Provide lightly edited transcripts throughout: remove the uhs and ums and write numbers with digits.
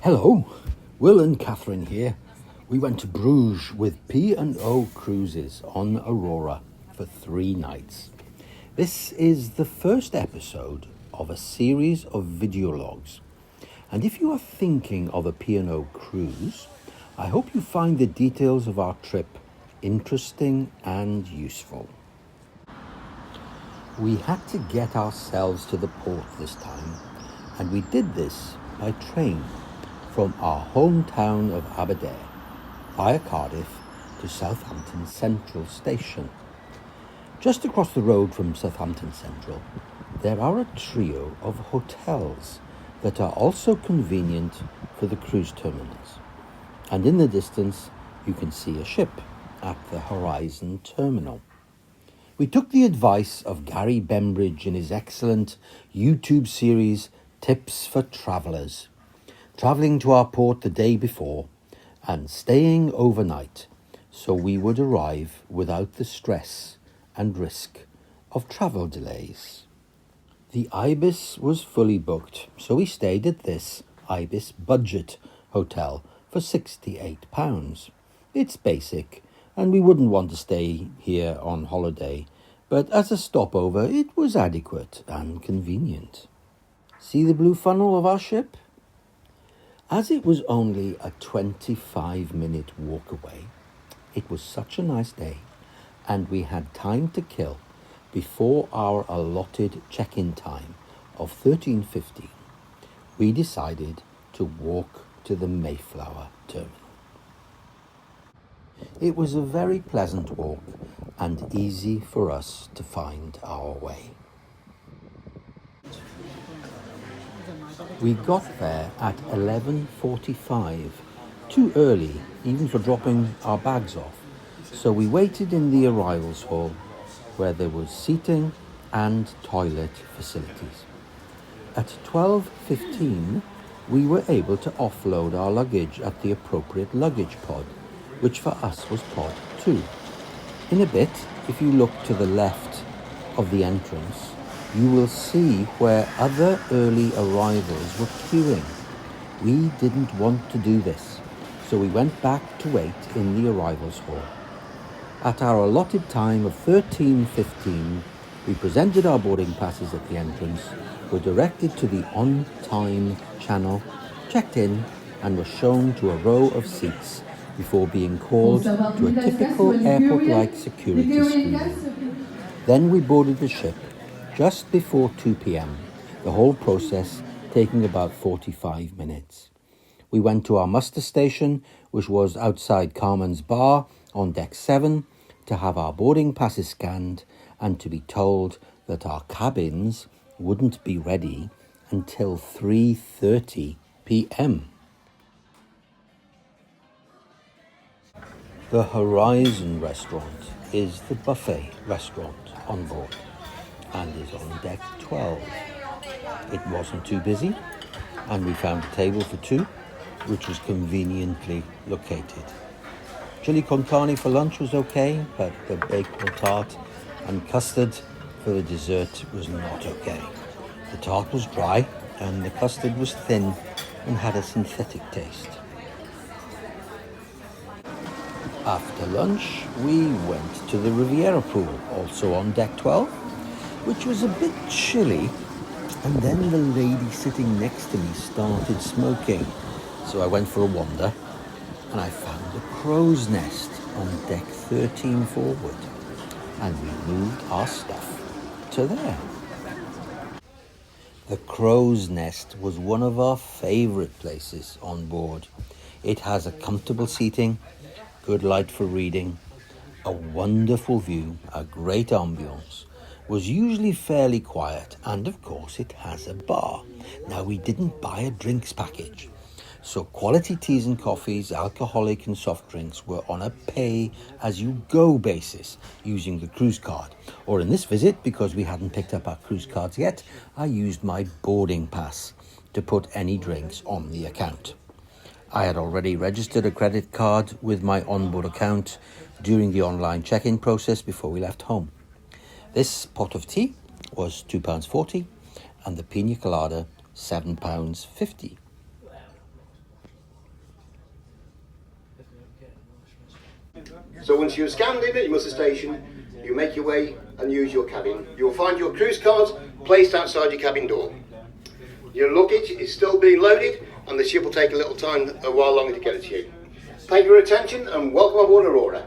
Hello, Will and Catherine here. We went to Bruges with P&O Cruises on Aurora for 3 nights. This is the first episode of a series of videologs. And if you are thinking of a P&O cruise, I hope you find the details of our trip interesting and useful. We had to get ourselves to the port this time, and we did this by train from our hometown of Aberdeen via Cardiff to Southampton Central Station. Just across the road from Southampton Central, there are a trio of hotels that are also convenient for the cruise terminals. And in the distance, you can see a ship at the Horizon Terminal. We took the advice of Gary Bembridge in his excellent YouTube series, Tips for Travellers, travelling to our port the day before and staying overnight so we would arrive without the stress and risk of travel delays. The Ibis was fully booked, so we stayed at this Ibis budget hotel for £68. It's basic, and we wouldn't want to stay here on holiday, but as a stopover it was adequate and convenient. See the blue funnel of our ship? As it was only a 25-minute walk away, it was such a nice day, and we had time to kill before our allotted check-in time of 13:15. We decided to walk to the Mayflower terminal. It was a very pleasant walk and easy for us to find our way. We got there at 11:45, too early even for dropping our bags off, so we waited in the arrivals hall where there was seating and toilet facilities. At 12:15, we were able to offload our luggage at the appropriate luggage pod, which for us was pod 2. In a bit, if you look to the left of the entrance, you will see where other early arrivals were queuing. We didn't want to do this, so we went back to wait in the arrivals hall. At our allotted time of 13:15, we presented our boarding passes at the entrance, were directed to the on-time channel, checked in, and were shown to a row of seats before being called to a typical airport-like security screening. Then we boarded the ship just before 2 p.m, the whole process taking about 45 minutes. We went to our muster station, which was outside Carmen's Bar on deck 7, to have our boarding passes scanned and to be told that our cabins wouldn't be ready until 3:30 p.m. The Horizon restaurant is the buffet restaurant on board and is on deck 12. It wasn't too busy, and we found a table for 2, which was conveniently located. Chili con carne for lunch was okay, but the baked tart and custard for the dessert was not okay. The tart was dry, and the custard was thin and had a synthetic taste. After lunch, we went to the Riviera pool, also on deck 12, which was a bit chilly, and then the lady sitting next to me started smoking. So I went for a wander, and I found a crow's nest on deck 13 forward, and we moved our stuff to there. The crow's nest was one of our favourite places on board. It has a comfortable seating, good light for reading, a wonderful view, a great ambience, was usually fairly quiet, and of course it has a bar. Now, we didn't buy a drinks package, so quality teas and coffees, alcoholic and soft drinks were on a pay-as-you-go basis using the cruise card. Or in this visit, because we hadn't picked up our cruise cards yet, I used my boarding pass to put any drinks on the account. I had already registered a credit card with my onboard account during the online check-in process before we left home. This pot of tea was £2.40 and the pina colada £7.50. So once you've scanned in at your muster station, you make your way and use your cabin. You will find your cruise cards placed outside your cabin door. Your luggage is still being loaded and the ship will take a little time, a while longer to get it to you. Thank you for your attention and welcome aboard Aurora.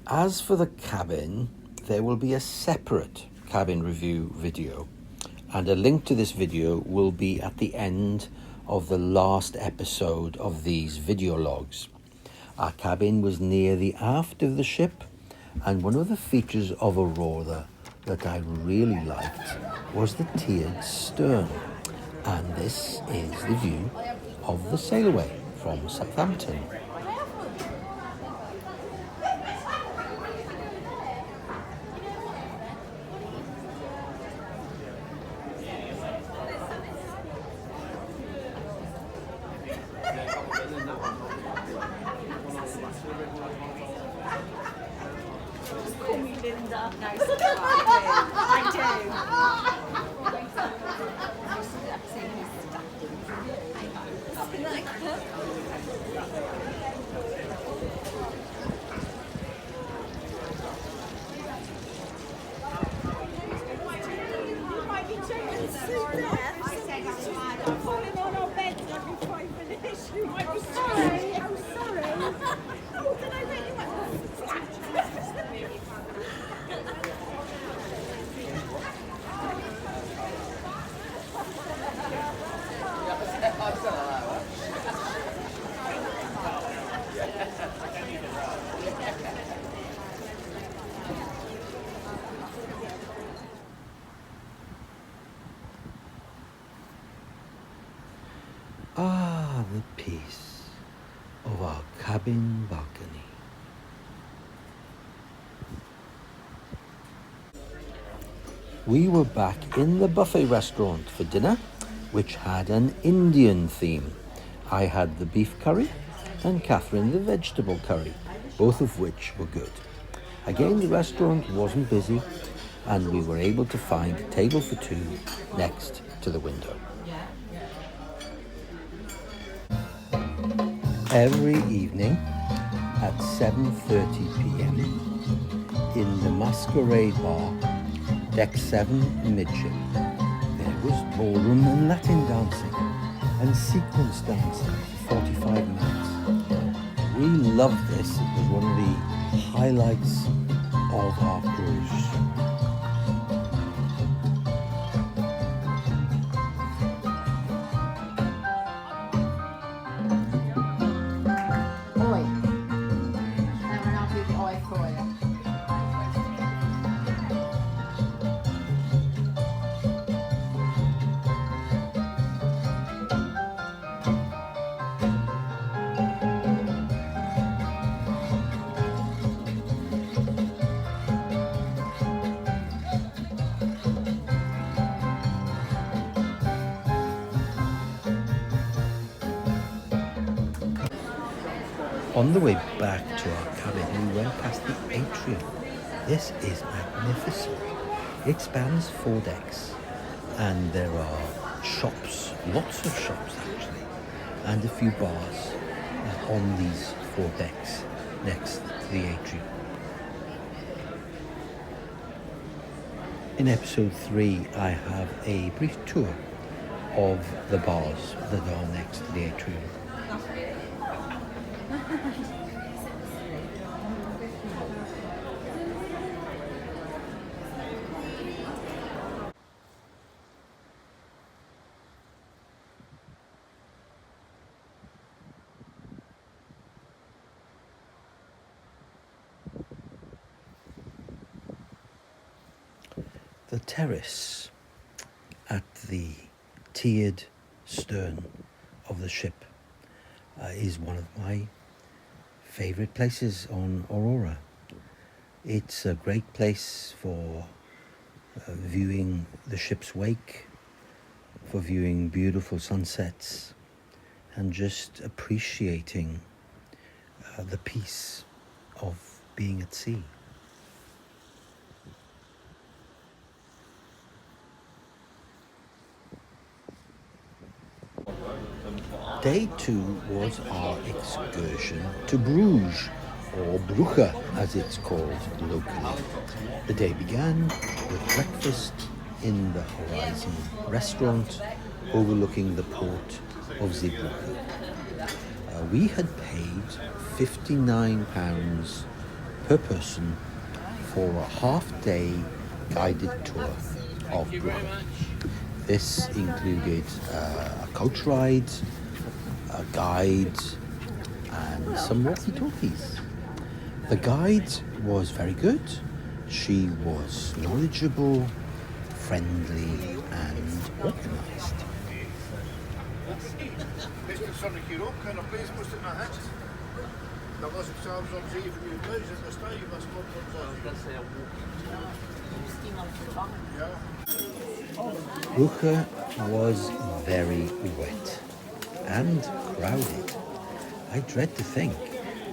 As for the cabin, there will be a separate cabin review video, and a link to this video will be at the end of the last episode of these video logs. Our cabin was near the aft of the ship, and one of the features of Aurora that I really liked was the tiered stern. And this is the view of the sailaway from Southampton. Call me Linda. No, I do. Falling on our beds every 5 minutes. I'm sorry. I'm sorry. Oh, can I make you Ah, the peace of our cabin balcony. We were back in the buffet restaurant for dinner, which had an Indian theme. I had the beef curry and Catherine the vegetable curry, both of which were good. Again, the restaurant wasn't busy and we were able to find a table for two next to the window. Every evening at 7:30 p.m. in the Masquerade Bar, Deck 7 midship, there was ballroom and Latin dancing and sequence dancing for 45 minutes. We loved this. It was one of the highlights of our cruise. On the way back to our cabin, we went past the atrium. This is magnificent. It spans 4 decks, and there are shops, lots of shops actually, and a few bars on these 4 decks next to the atrium. In episode 3, I have a brief tour of the bars that are next to the atrium. The terrace at the tiered stern of the ship is one of my favourite places on Aurora. It's a great place for viewing the ship's wake, for viewing beautiful sunsets, and just appreciating the peace of being at sea. Day 2 was our excursion to Bruges, or Brugge as it's called locally. The day began with breakfast in the Horizon restaurant overlooking the port of Brugge. We had paid £59 per person for a half-day guided tour of Brugge. This included a coach ride, a guide, and some walkie-talkies. The guide was very good. She was knowledgeable, friendly, and organised. Brugge was very wet and crowded. I dread to think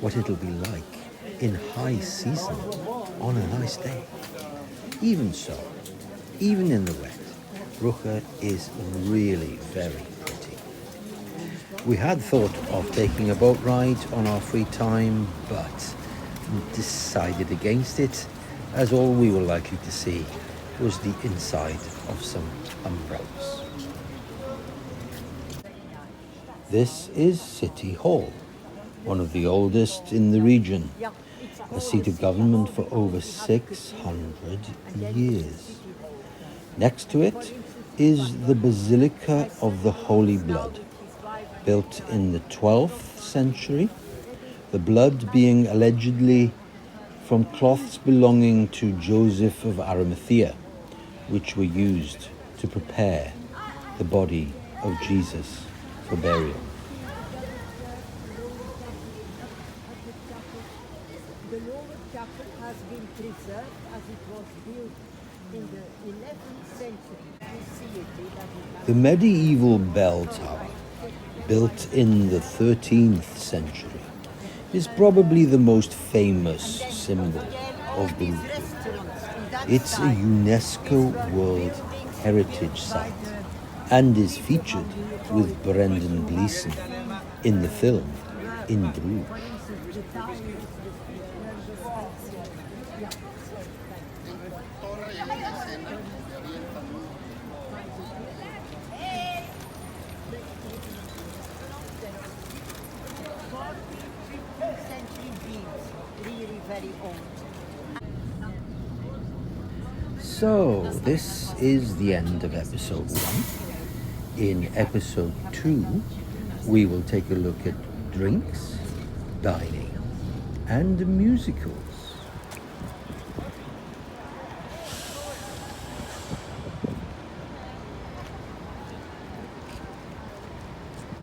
what it'll be like in high season on a nice day. Even so, even in the wet, Brugge is really very pretty. We had thought of taking a boat ride on our free time, but decided against it, as all we were likely to see was the inside of some umbrellas. This is City Hall, one of the oldest in the region, a seat of government for over 600 years. Next to it is the Basilica of the Holy Blood, built in the 12th century, the blood being allegedly from cloths belonging to Joseph of Arimathea, which were used to prepare the body of Jesus for burial. The lower chapel has been preserved as it was built in the 11th century. The medieval bell tower, built in the 13th century, is probably the most famous symbol of Bruges. It's a UNESCO World Heritage Site and is featured with Brendan Gleeson in the film In Bruges. So, this is the end of episode 1. In episode 2, we will take a look at drinks, dining, and musicals.